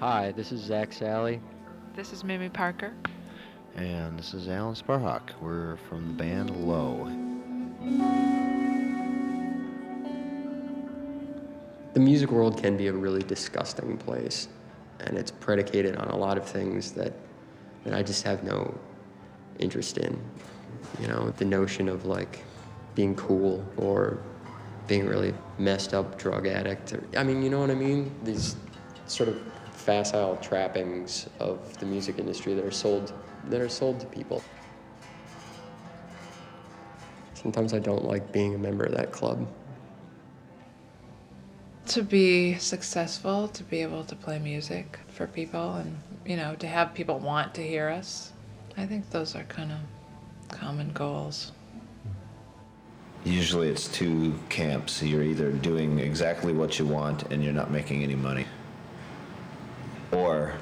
Hi, this is Zach Sally. This is Mimi Parker. And this is Alan Sparhawk. We're from the band Low. The music world can be a really disgusting place, and it's predicated on a lot of things that I just have no interest in. You know, the notion of like being cool or being a really messed up drug addict. I mean, you know what I mean? These sort of facile trappings of the music industry that are sold to people. Sometimes I don't like being a member of that club. To be successful, to be able to play music for people and, to have people want to hear us. I think those are kind of common goals. Usually it's two camps. You're either doing exactly what you want and you're not making any money, or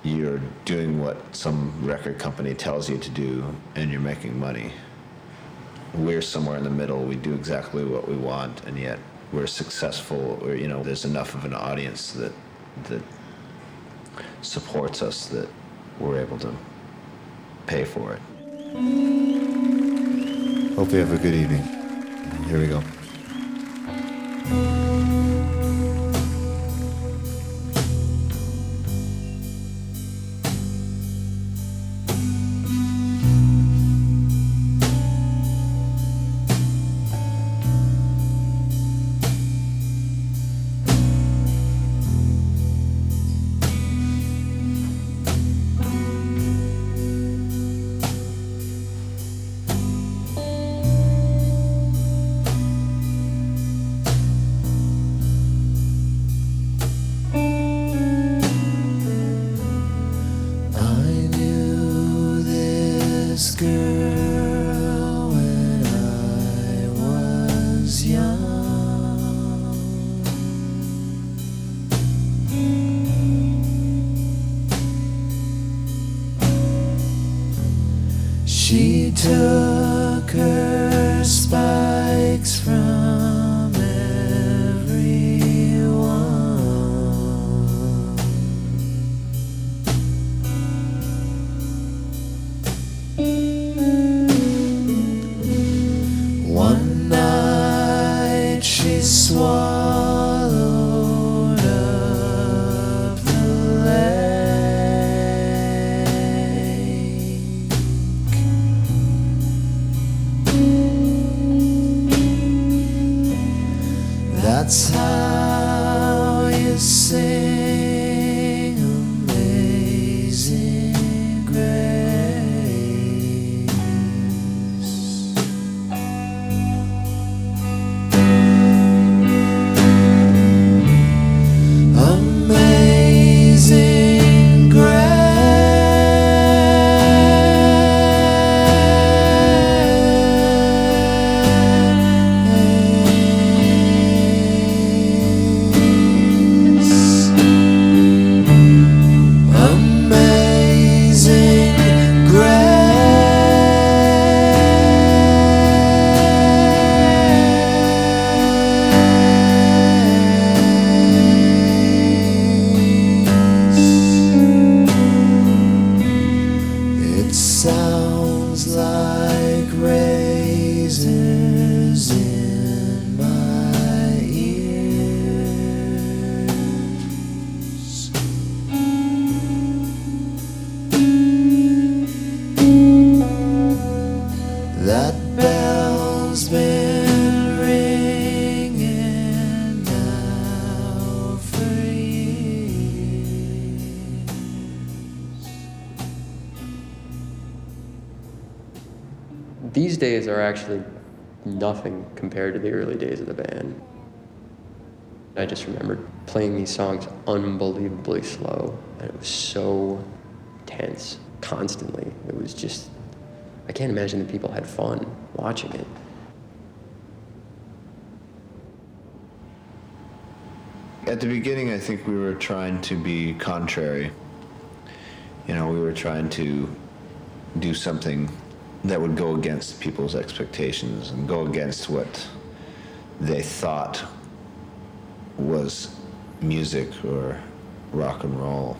you're doing what some record company tells you to do and you're making money. We're somewhere in the middle. We do exactly what we want, and yet we're successful, or there's enough of an audience that supports us that we're able to pay for it. Hope you have a good evening. Here we go. Girl, when I was young, she took her spikes from everyone. One night she swallowed up the lake. That's how you sing Amazing Grace. Amazing Grace. Amazing Grace. It sounds like razors in my ears. That bell's been ringing now for years. These days are actually nothing compared to the early days of the band. I just remember playing these songs unbelievably slow, and it was so tense constantly. It was just, I can't imagine that people had fun watching it. At the beginning, I think we were trying to be contrary. We were trying to do something that would go against people's expectations and go against what they thought was music or rock and roll.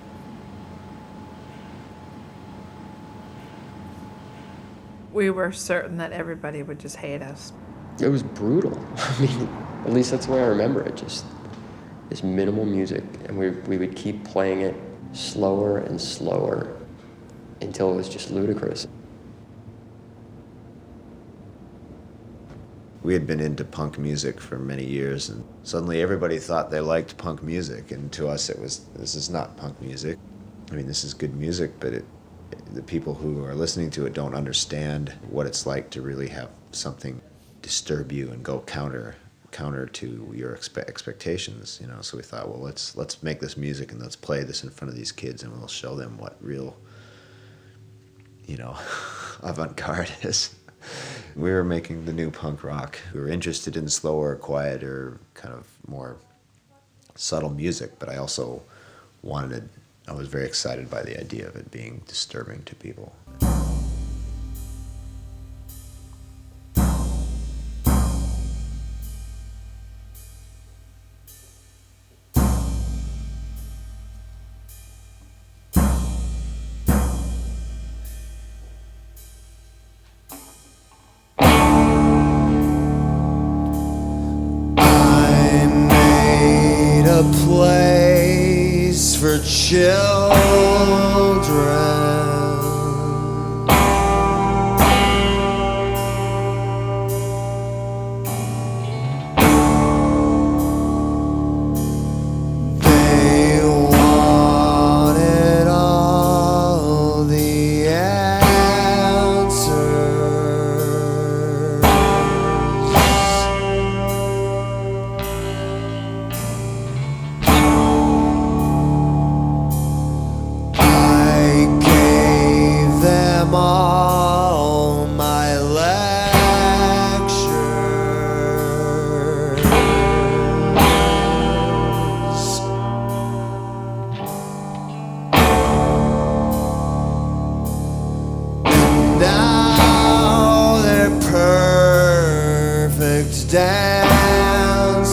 We were certain that everybody would just hate us. It was brutal. I mean, at least that's the way I remember it. Just this minimal music, and we would keep playing it slower and slower until it was just ludicrous. We had been into punk music for many years, and suddenly everybody thought they liked punk music, and to us it was, this is not punk music. I mean, this is good music, but the people who are listening to it don't understand what it's like to really have something disturb you and go counter to your expectations, you know. So we thought, well, let's make this music and let's play this in front of these kids, and we'll show them what real, you know, avant-garde is. We were making the new punk rock. We were interested in slower, quieter, kind of more subtle music, but I also I was very excited by the idea of it being disturbing to people. A place for children. They wanted all the answers. All my lectures, 'and now they're perfect dancers.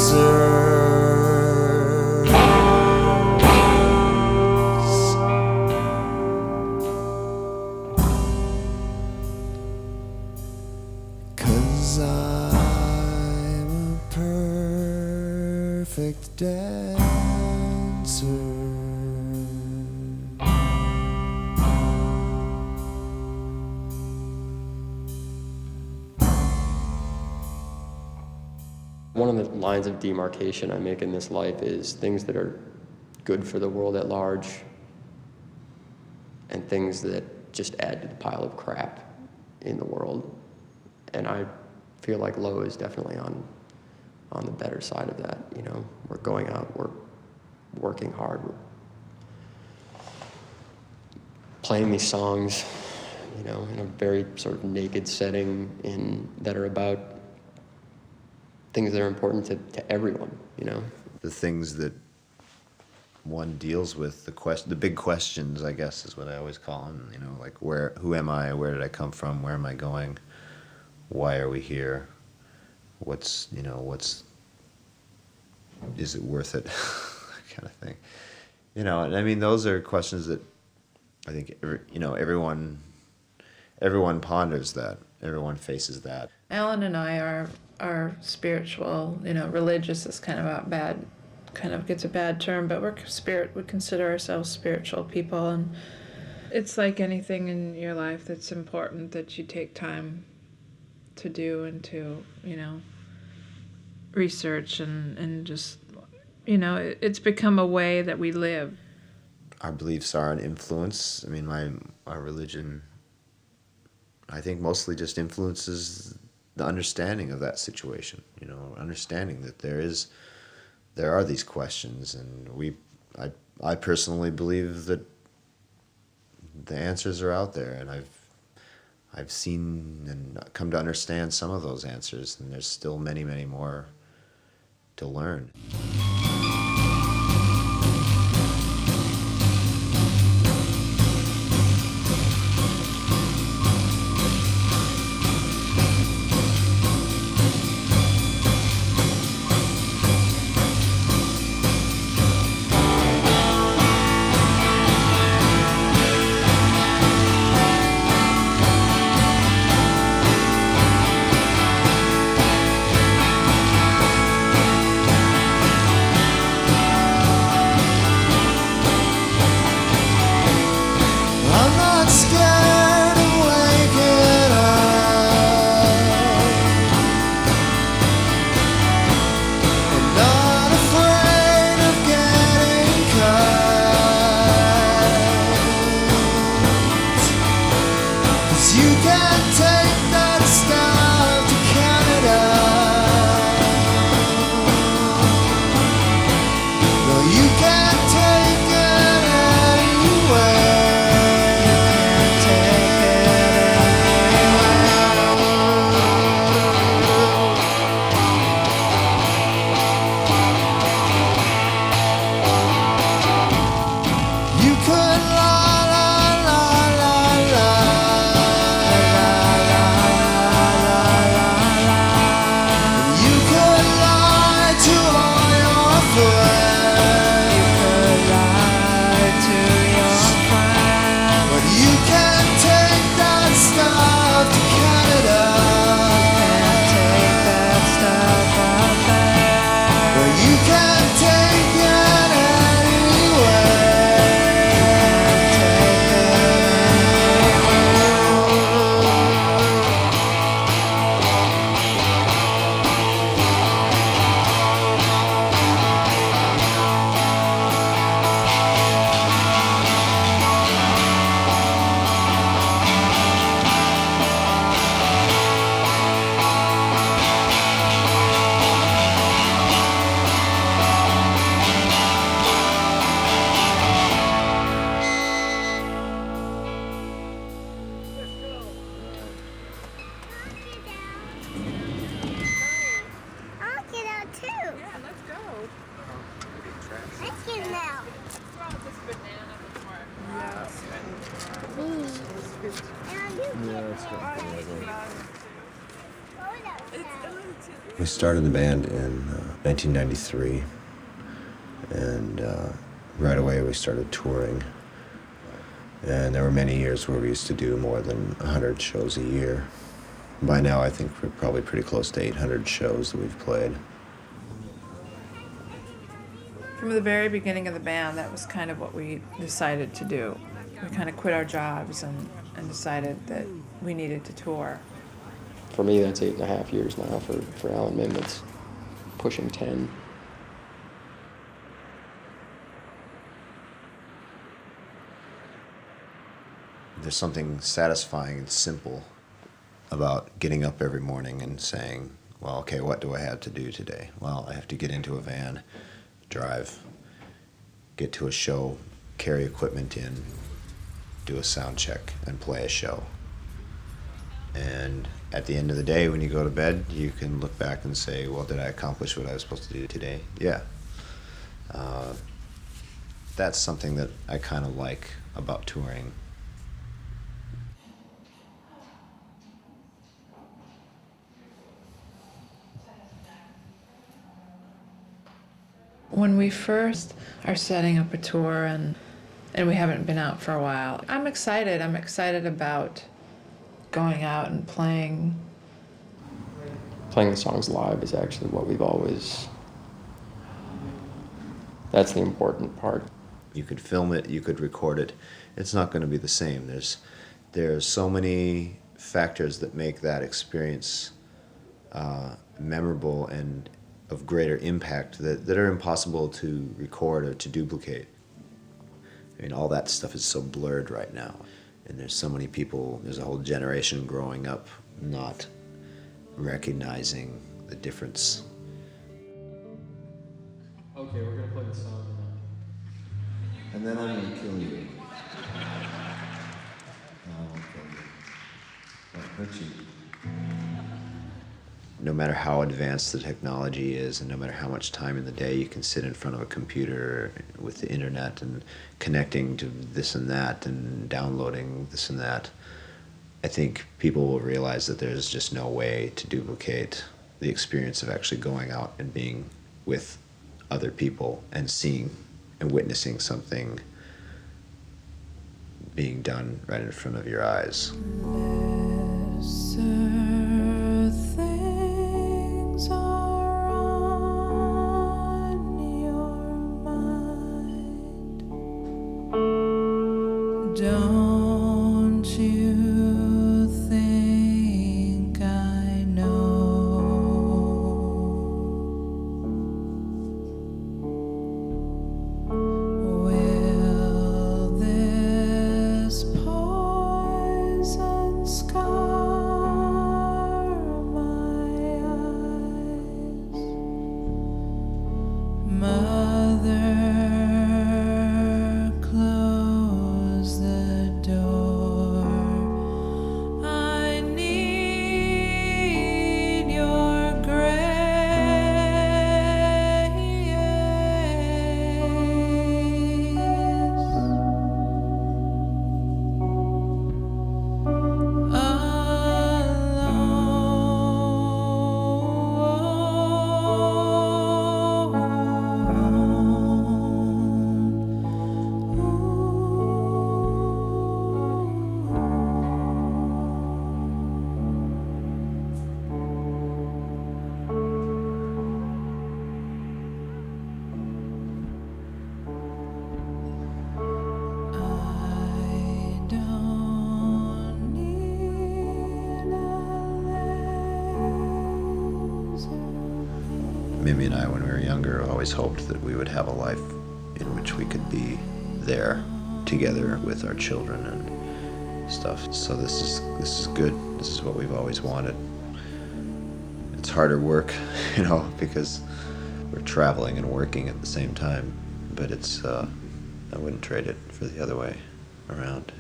'Cause I'm a perfect dancer. One of the lines of demarcation I make in this life is things that are good for the world at large and things that just add to the pile of crap in the world. And I feel like Low is definitely on the better side of that. You know, we're going out, we're working hard, we're playing these songs, you know, in a very sort of naked setting that are about things that are important to everyone, you know. The things that one deals with, the big questions, I guess, is what I always call them. You know, like who am I? Where did I come from? Where am I going? Why are we here? Is it worth it? Kind of thing. You know, and I mean, those are questions that I think, you know, everyone ponders that. Everyone faces that. Alan and I are spiritual, you know, religious is kind of gets a bad term, but we consider ourselves spiritual people, and it's like anything in your life that's important that you take time to do and to, you know, research and just, you know, it's become a way that we live. Our beliefs are an influence. I mean, our religion, I think, mostly just influences the understanding of that situation, you know, understanding that there are these questions, and I personally believe that the answers are out there, and I've seen and come to understand some of those answers, and there's still many, many more to learn. chicken now. We started the band in 1993, and right away we started touring. And there were many years where we used to do more than 100 shows a year. By now, I think we're probably pretty close to 800 shows that we've played. From the very beginning of the band, that was kind of what we decided to do. We kind of quit our jobs and decided that we needed to tour. For me, that's 8.5 years now. For Alan Mim, it's pushing 10. There's something satisfying and simple about getting up every morning and saying, well, okay, what do I have to do today? Well, I have to get into a van, drive, get to a show, carry equipment in, do a sound check, and play a show. And at the end of the day, when you go to bed, you can look back and say, well, did I accomplish what I was supposed to do today? Yeah. That's something that I kind of like about touring. When we first are setting up a tour and we haven't been out for a while, I'm excited. I'm excited about going out and playing. Playing the songs live is actually what we've always... That's the important part. You could film it, you could record it. It's not going to be the same. There's so many factors that make that experience memorable and of greater impact that are impossible to record or to duplicate. I mean, all that stuff is so blurred right now. And there's so many people, there's a whole generation growing up not recognizing the difference. Okay, we're gonna play the song now. And then I'm gonna kill you. I won't kill you. I'll hurt you. No matter how advanced the technology is, and no matter how much time in the day you can sit in front of a computer with the internet and connecting to this and that and downloading this and that, I think people will realize that there's just no way to duplicate the experience of actually going out and being with other people and seeing and witnessing something being done right in front of your eyes. Don't you think I know? Will this poison scar my eyes? Mother, close the door. I need your Mimi and I, when we were younger, always hoped that we would have a life in which we could be there together with our children and stuff. So this is good. This is what we've always wanted. It's harder work, because we're traveling and working at the same time. But it's I wouldn't trade it for the other way around,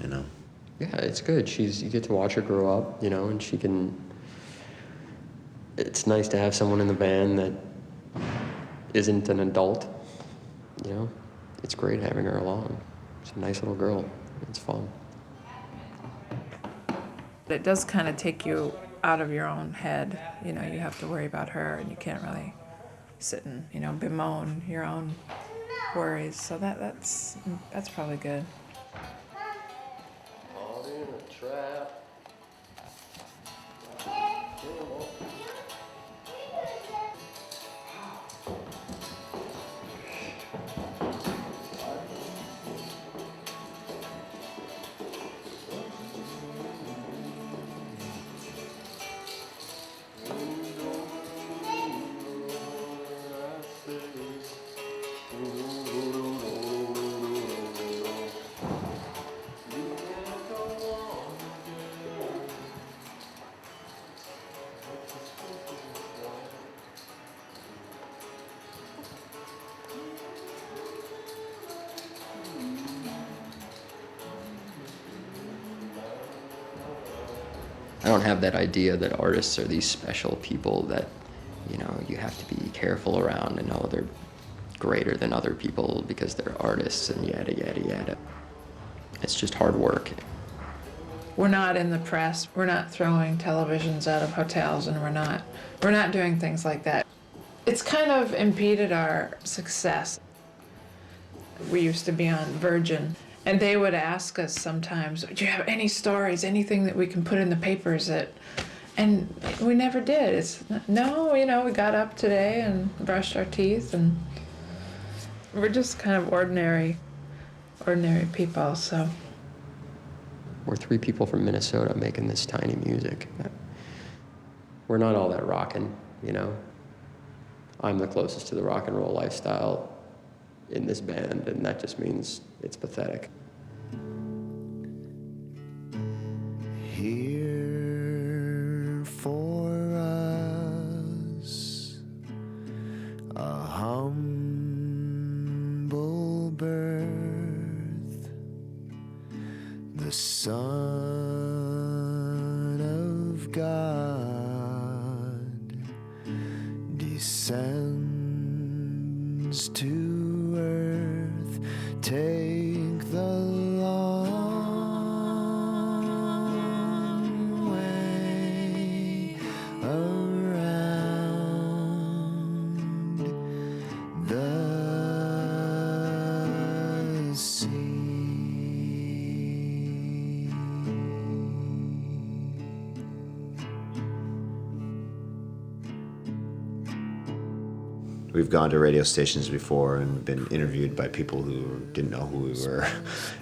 Yeah, it's good. You get to watch her grow up, and she can... It's nice to have someone in the band that isn't an adult, it's great having her along. She's a nice little girl. It's fun. It does kind of take you out of your own head. You know, you have to worry about her, and you can't really sit and, you know, bemoan your own worries. So that's probably good. Caught in a trap. I don't have that idea that artists are these special people that, you know, you have to be careful around and know they're greater than other people because they're artists and yada, yada, yada. It's just hard work. We're not in the press. We're not throwing televisions out of hotels, and we're not doing things like that. It's kind of impeded our success. We used to be on Virgin, and they would ask us sometimes, do you have any stories, anything that we can put in the papers that, and we never did. It's no, you know, we got up today and brushed our teeth, and we're just kind of ordinary people, so. We're 3 people from Minnesota making this tiny music. We're not all that rockin', you know? I'm the closest to the rock and roll lifestyle in this band, and that just means it's pathetic. Here for us a humble birth, the Son of God descends to earth. Take the long way around the sea. We've gone to radio stations before and been interviewed by people who didn't know who we were,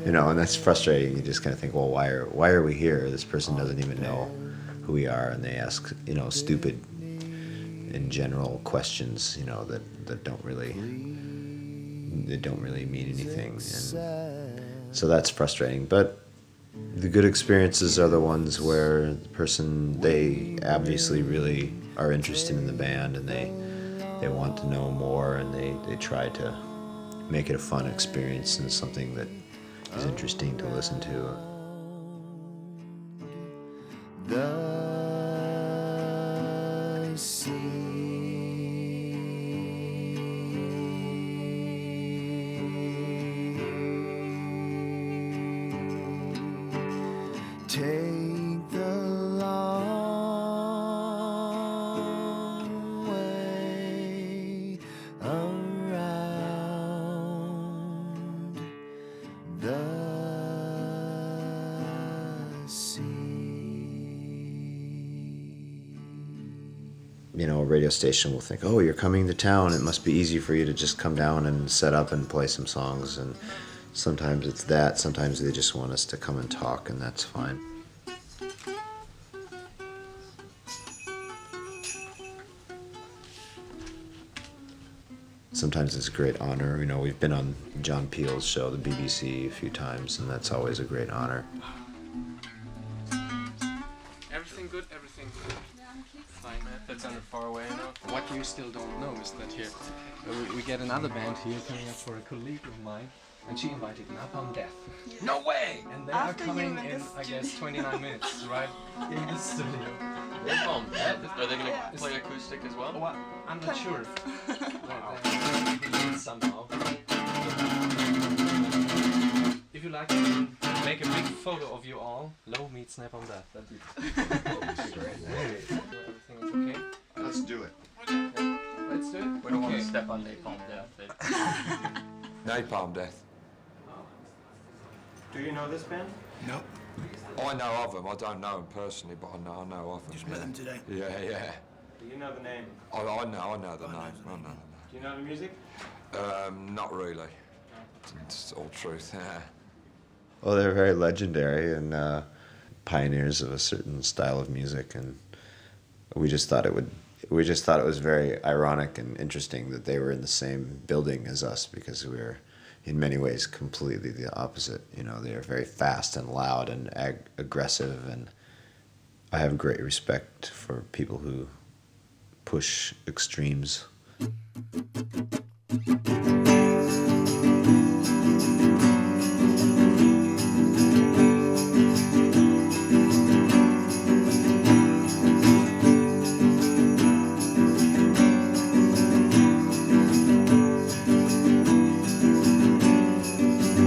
you know, and that's frustrating. You just kind of think, well, why are we here? This person doesn't even know who we are, and they ask, you know, stupid, in general, questions, you know, that don't really mean anything, and so that's frustrating. But the good experiences are the ones where the person, they obviously really are interested in the band, and they want to know more, and they try to make it a fun experience and something that is interesting to listen to. The sea. Take the long way around the sea. You know, a radio station will think, oh, you're coming to town, it must be easy for you to just come down and set up and play some songs, and sometimes it's that, sometimes they just want us to come and talk, and that's fine. Sometimes it's a great honor. You know, we've been on John Peel's show, the BBC, a few times, and that's always a great honor. Everything good, everything good. Fine, that's under far away now. What you still don't know is that here we get another band here coming up for a colleague of mine, and she invited Napalm Death. No way! And they are coming in, I guess, 29 minutes, right? In the studio. Napalm Death? Are they gonna play acoustic as well? Well, I'm not sure. Somehow. need snap on that. That'd be great. Everything is okay? Let's do it. Let's do it. We don't want to step on Napalm Death. Napalm Death. Do you know this band? No. I know of them. I don't know them personally, but I know of them. Just met them today. Yeah. Do you know the name? I know the name. I know the name. Do you know the music? Not really. It's all truth. Yeah. Well, they're very legendary and pioneers of a certain style of music, and we just thought it was very ironic and interesting that they were in the same building as us, because we were in many ways completely the opposite. You know, they are very fast and loud and aggressive, and I have great respect for people who push extremes.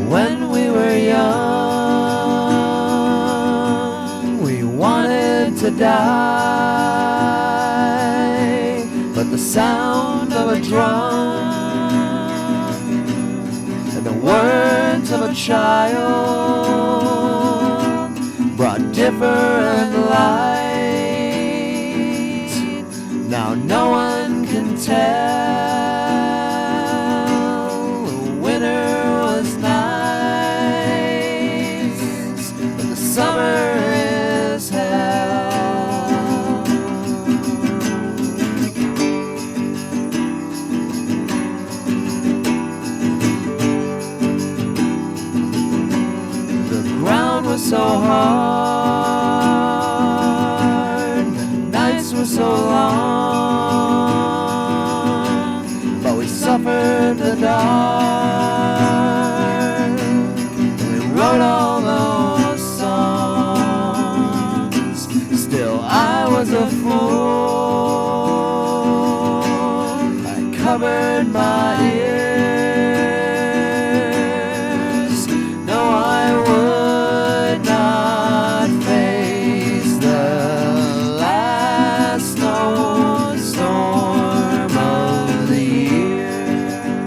When we were young, we wanted to die, but the sound of a drum and the words of a child brought different light. Now no one can tell. The winter was nice, but the summer is hell. The ground was so hard, the nights were so long, but we suffered the dark, and we wrote all those songs. Still I was a fool, I covered my ears. No, I would not face the last snowstorm of the year.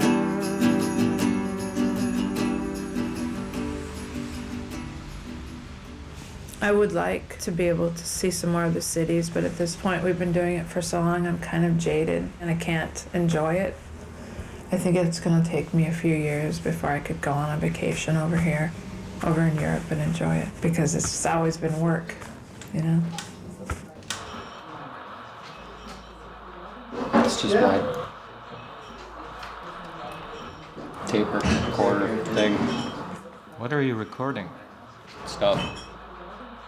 I would like to be able to see some more of the cities, but at this point we've been doing it for so long, I'm kind of jaded and I can't enjoy it. I think it's going to take me a few years before I could go on a vacation over here, over in Europe, and enjoy it, because it's just always been work, you know? It's just my tape recorder thing, What are you recording? stuff.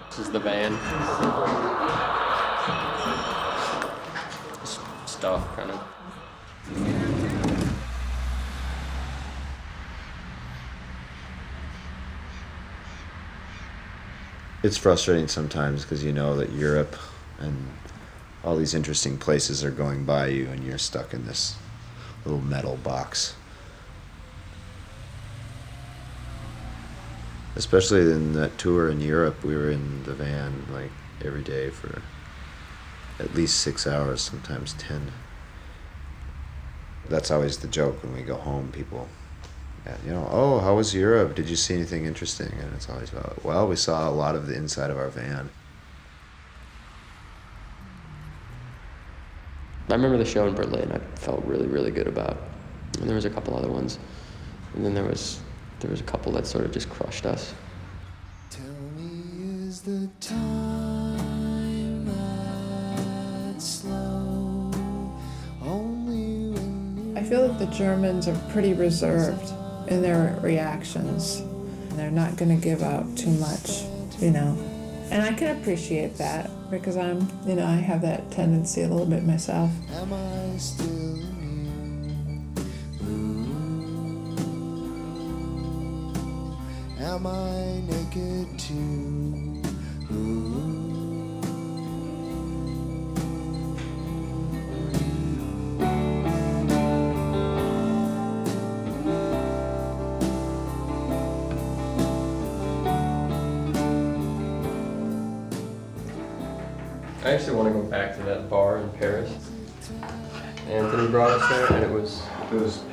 This is the van. Just stuff, kind of. It's frustrating sometimes because you know that Europe and all these interesting places are going by you and you're stuck in this little metal box. Especially in that tour in Europe, we were in the van like every day for at least 6 hours, sometimes 10. That's always the joke when we go home. People, oh, how was Europe? Did you see anything interesting? And it's always about, well, we saw a lot of the inside of our van. I remember the show in Berlin I felt really, really good about. And there was a couple other ones. And then there was a couple that sort of just crushed us. Tell me, is the time that slow? Only when I feel that the Germans are pretty reserved in their reactions. They're not going to give out too much, you know. And I can appreciate that because I have that tendency a little bit myself. am I still immune? Ooh, am I naked too? Ooh. I actually want to go back to that bar in Paris. Anthony brought us there, and it was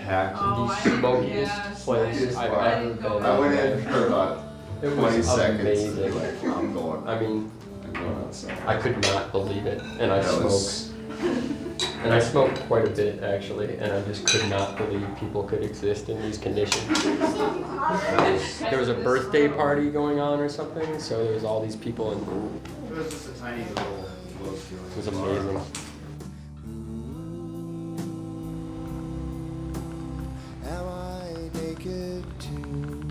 packed. the smokiest place I've ever been. I went in for about It 20 was seconds. amazing. Like, I'm going. I mean, I'm going outside. I could not believe it, and I That smoked. was- And I smoked quite a bit actually, and I just could not believe people could exist in these conditions. There was a birthday party going on or something, so there was all these people, and It was just a tiny little it was amazing. Am I naked too?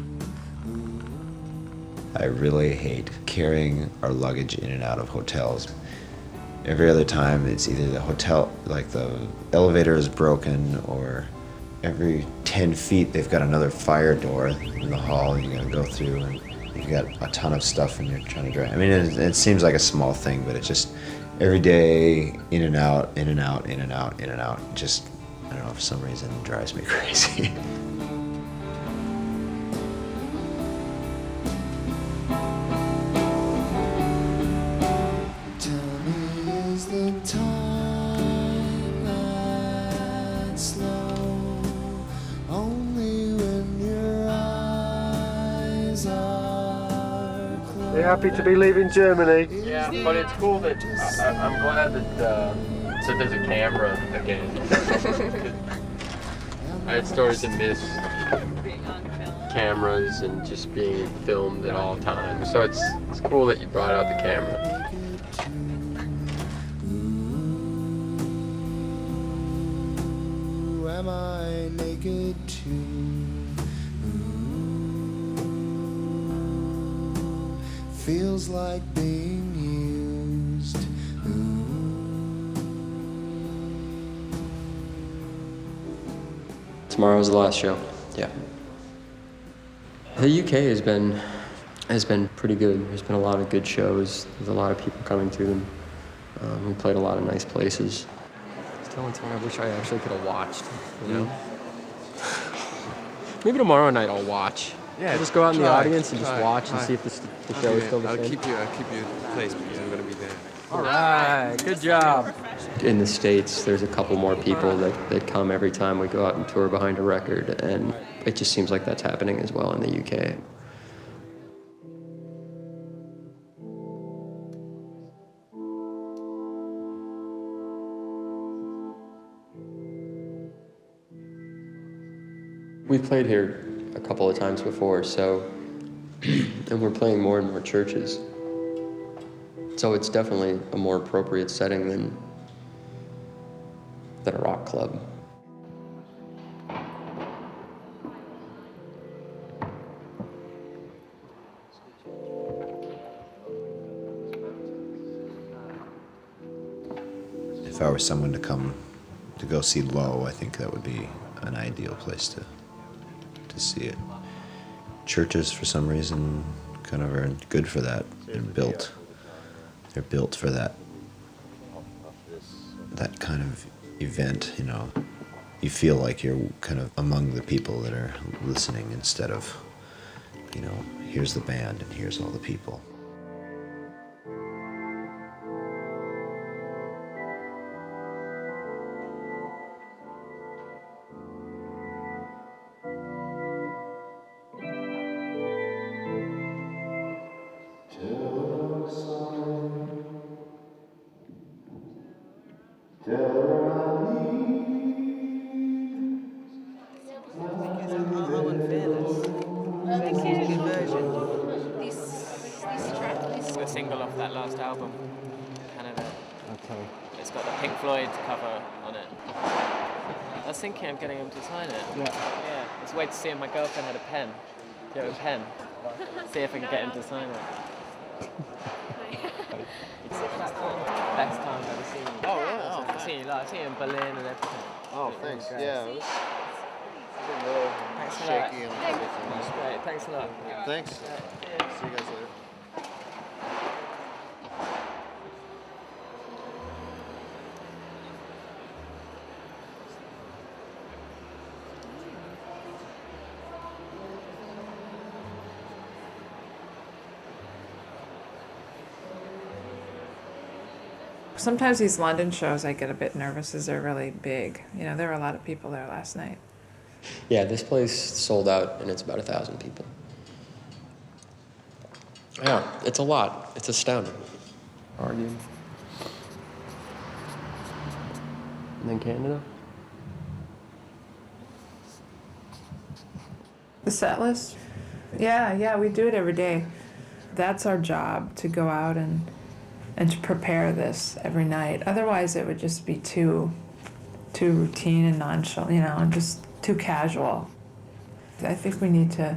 I really hate carrying our luggage in and out of hotels. Every other time it's either the hotel, like the elevator is broken, or every 10 feet they've got another fire door in the hall you gotta go through, and you've got a ton of stuff and you're trying to drive. I mean, it seems like a small thing, but it just, every day, in and out, in and out, in and out, in and out, just, I don't know, for some reason it drives me crazy. Tell me, is the time that slow? Only when your eyes are closed. You happy to be leaving Germany? Yeah, but it's cool that I'm glad that so there's a camera again. I had started to miss cameras and just being filmed at all times. So it's cool that you brought out the camera. Ooh, am I naked too? Ooh, feels like being used. Tomorrow's the last show. Yeah. The UK has been pretty good. There's been a lot of good shows. There's a lot of people coming to them. We played a lot of nice places. Still one thing I wish I actually could have watched. You know. Maybe tomorrow night I'll watch. Yeah, I'll just go out in the try, audience and just try, watch and try. see if the show is still the I'll same. keep you in place because I'm gonna be there. All right, good job. In the States, there's a couple more people that come every time we go out and tour behind a record, and it just seems like that's happening as well in the UK. We've played here a couple of times before, so, and we're playing more and more churches. So it's definitely a more appropriate setting than a rock club. If I were someone to come to go see Low, I think that would be an ideal place to see it. Churches, for some reason, kind of are good for that and built. They're built for that kind of event, you know. You feel like you're kind of among the people that are listening instead of, you know, here's the band and here's all the people. The single off that last album, Canada. Okay. It's got the Pink Floyd cover on it. I was thinking of getting him to sign it. Yeah. Yeah. I was waiting to see if my girlfriend had a pen. Do you have a pen? See if I can get him to sign it. Best time I've ever seen you. Oh, wow. I've seen you in Berlin and everything. Oh, thanks. Yeah, it was a little Thanks a lot. shaky and everything. That's great. Thanks a lot. Thanks. See you guys later. Sometimes these London shows I get a bit nervous as they're really big. You know, there were a lot of people there last night. Yeah, this place sold out and it's about 1,000 people. Yeah, it's a lot. It's astounding. Arguing. And then Canada? The set list? Yeah, we do it every day. That's our job, to go out and to prepare this every night. Otherwise, it would just be too routine and nonchalant, you know, and just too casual. I think we need to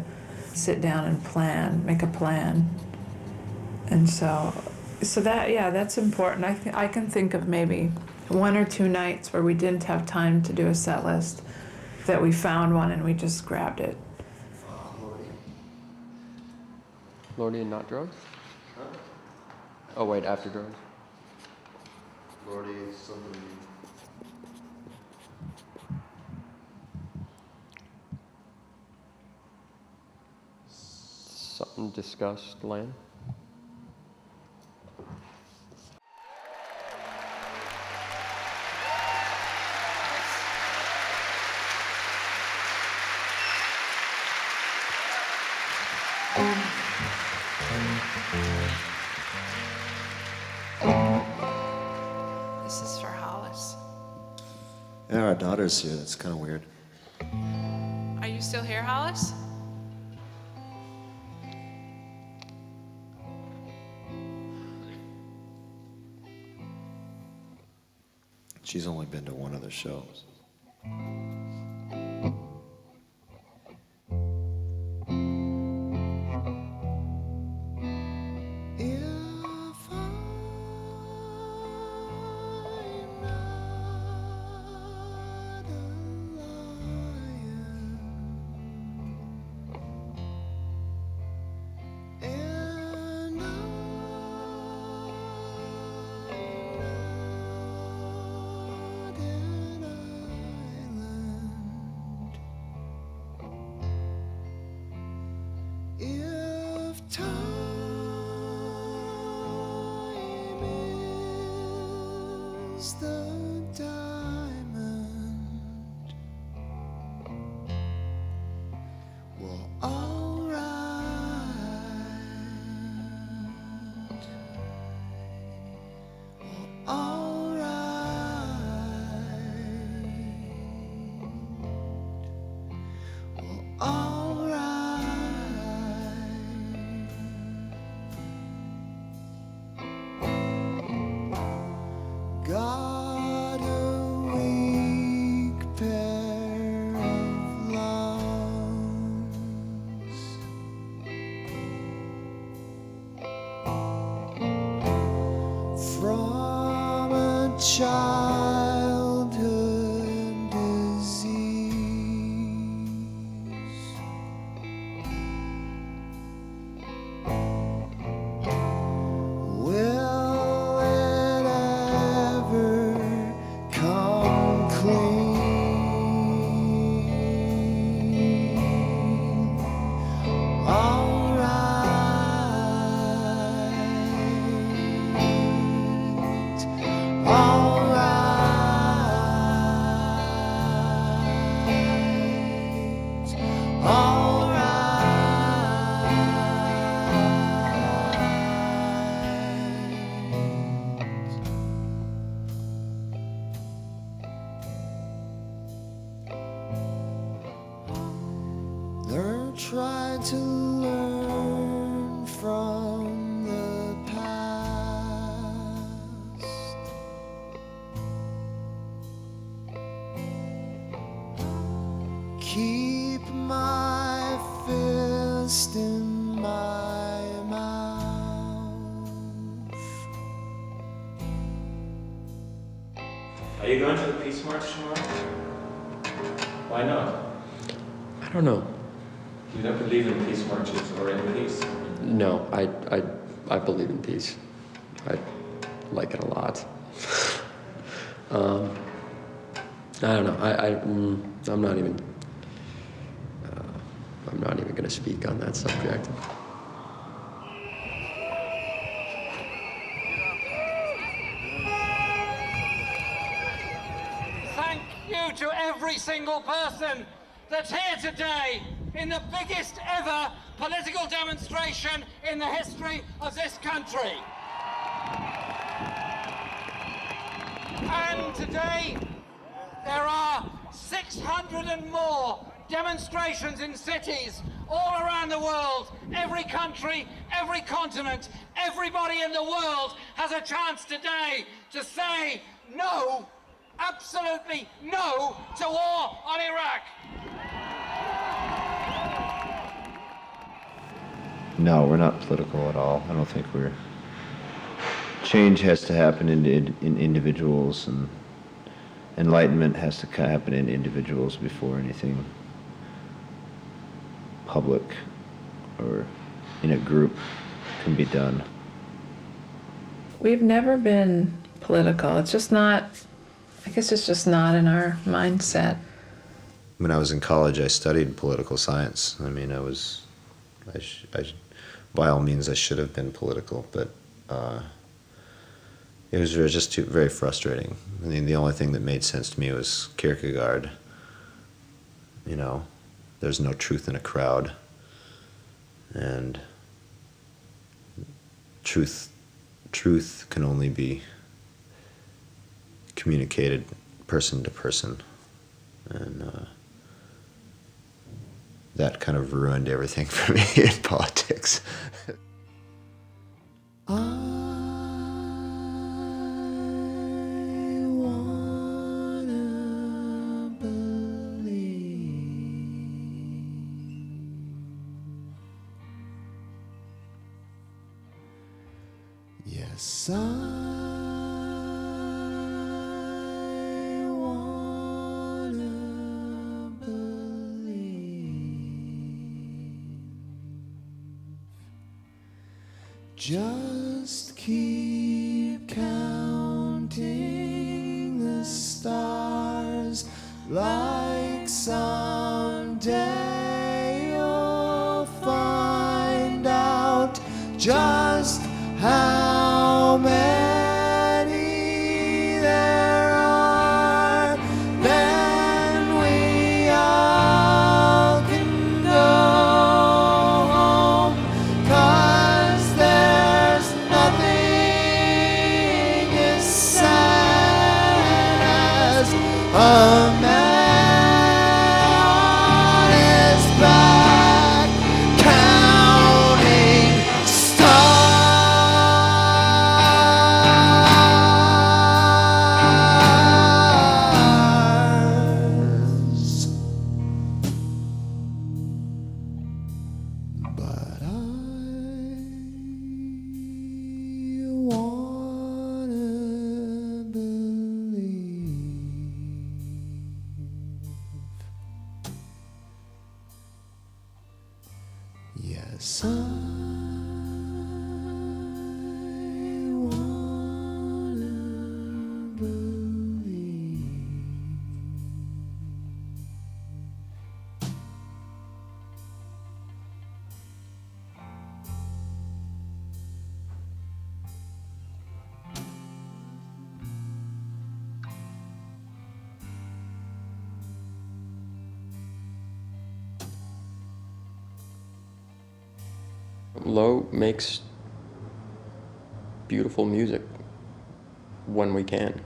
sit down and plan, make a plan. And so that, yeah, that's important. I can think of maybe 1 or 2 nights where we didn't have time to do a set list, that we found one and we just grabbed it. Lordy and not drugs? Huh? Oh, wait, after drugs. Lordy, somebody. Something discussed, Lan? This is for Hollis. Yeah, our daughter's here. That's kind of weird. Are you still here, Hollis? She's only been to 1 other show. The diamond. Well, alright. Well, alright. Well, alright. Got a weak pair of lungs. From a childhood disease. Will it ever come clean? Alright, alright, they're trying to learn from the past. Keep my fist in my mouth. Are you going to the Peace March tomorrow? Why not? I don't know. You don't believe in peace marches or in peace? No, I believe in peace. I like it a lot. I don't know. I'm not even going to speak on that subject. every single person that's here today in the biggest ever political demonstration in the history of this country. And today there are 600 and more demonstrations in cities all around the world. Every country, every continent, everybody in the world has a chance today to say no, absolutely no, to war on Iraq. No, we're not political at all. I don't think we're... Change has to happen in individuals, and enlightenment has to happen in individuals before anything public or in a group can be done. We've never been political. It's just not, I guess it's just not in our mindset. When I was in college, I studied political science. I mean, by all means, I should have been political, but it was just very frustrating. I mean, the only thing that made sense to me was Kierkegaard. You know, there's no truth in a crowd, and truth can only be communicated person to person, and that kind of ruined everything for me in politics. Yes, I wanna believe. Just keep counting the stars, like someday you'll find out just how many there are. Then we all can go home, 'cause there's nothing as sad as a man on his back counting stars. But I wanna believe. Yes, I wanna believe. Low makes beautiful music when we can.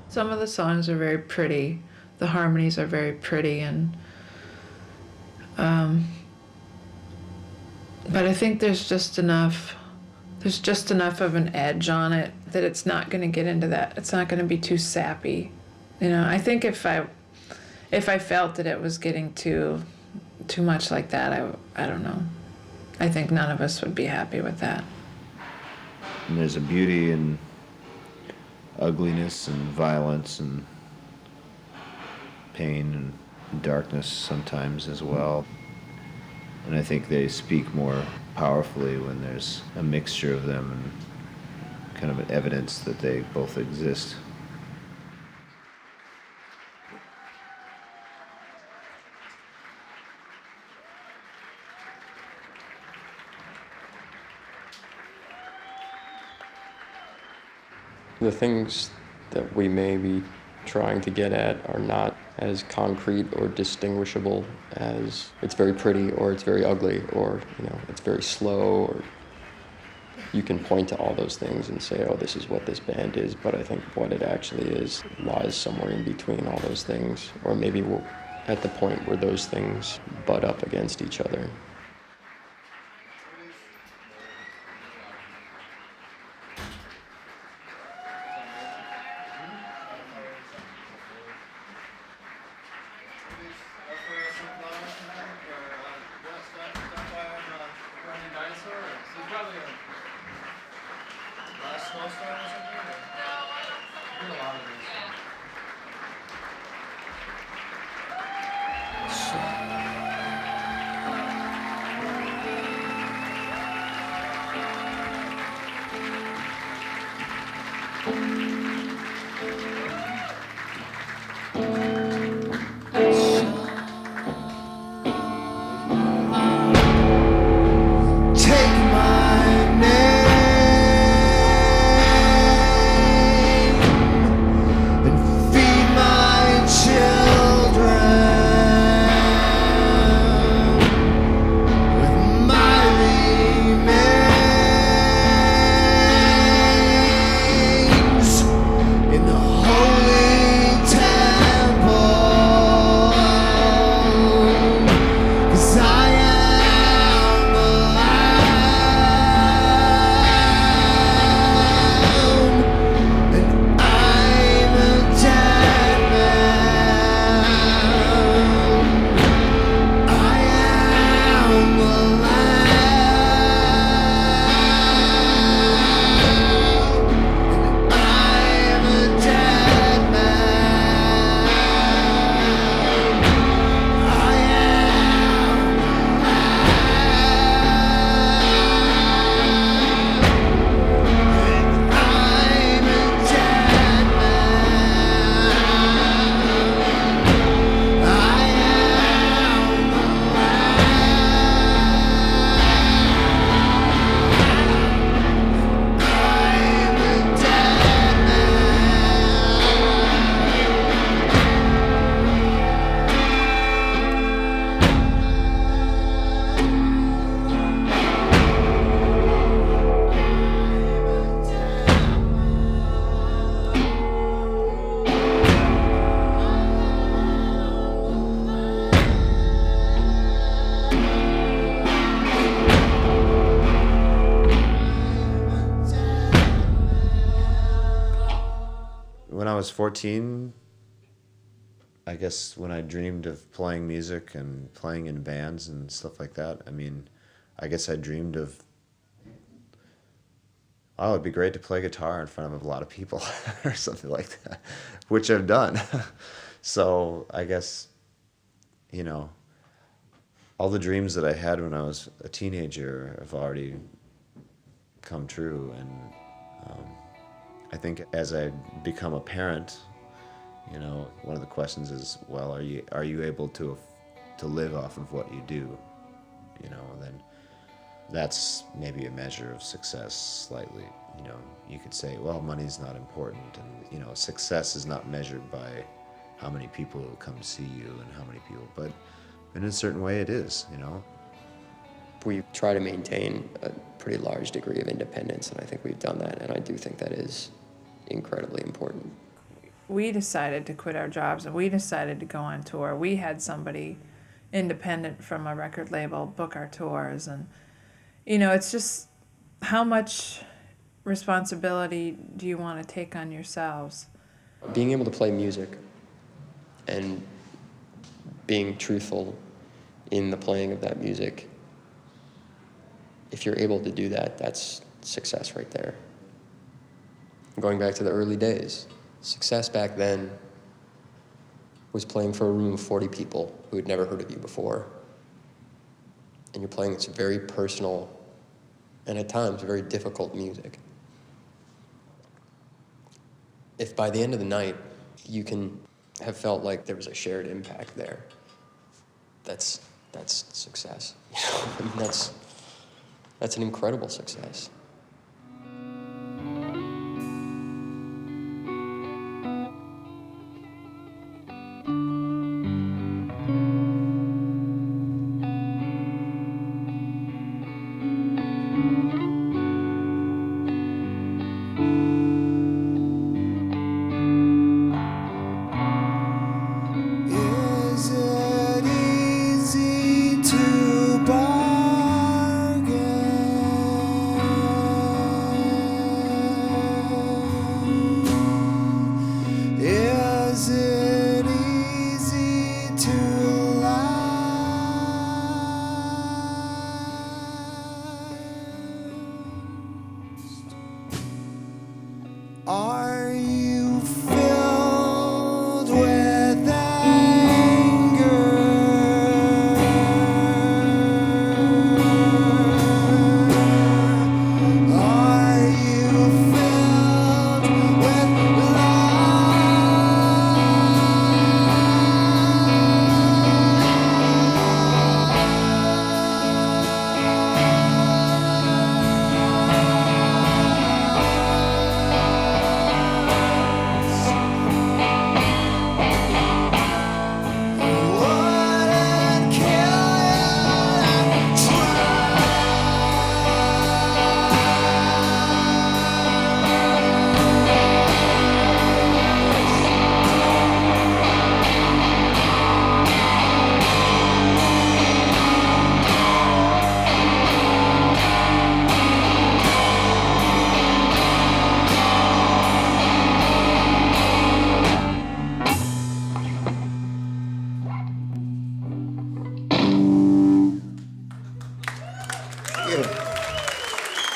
Some of the songs are very pretty. The harmonies are very pretty, and but I think there's just enough of an edge on it that it's not going to get into that. It's not going to be too sappy. You know, I think if I felt that it was getting too much like that, I don't know. I think none of us would be happy with that. And there's a beauty in ugliness and violence and pain and darkness sometimes as well. And I think they speak more powerfully when there's a mixture of them and kind of an evidence that they both exist. The things that we may be trying to get at are not as concrete or distinguishable as it's very pretty or it's very ugly or, you know, it's very slow, or you can point to all those things and say, oh, this is what this band is, but I think what it actually is lies somewhere in between all those things, or maybe we're at the point where those things butt up against each other. When I was 14, I guess when I dreamed of playing music and playing in bands and stuff like that, I mean, I guess I dreamed of, oh, it'd be great to play guitar in front of a lot of people or something like that, which I've done. So I guess, you know, all the dreams that I had when I was a teenager have already come true. And I think as I become a parent, you know, one of the questions is, well, are you able to live off of what you do? You know, then that's maybe a measure of success slightly. You know, you could say, well, money's not important, and, you know, success is not measured by how many people come to see you and how many people, but in a certain way it is, you know. We try to maintain a pretty large degree of independence, and I think we've done that, and I do think that is incredibly important. We decided to quit our jobs and we decided to go on tour. We had somebody independent from a record label book our tours, and, you know, it's just how much responsibility do you want to take on yourselves? Being able to play music and being truthful in the playing of that music, if you're able to do that, that's success right there. Going back to the early days, success back then was playing for a room of 40 people who had never heard of you before. And you're playing this very personal and at times very difficult music. If by the end of the night you can have felt like there was a shared impact there, that's success. You know? I mean, that's an incredible success.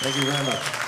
Thank you very much.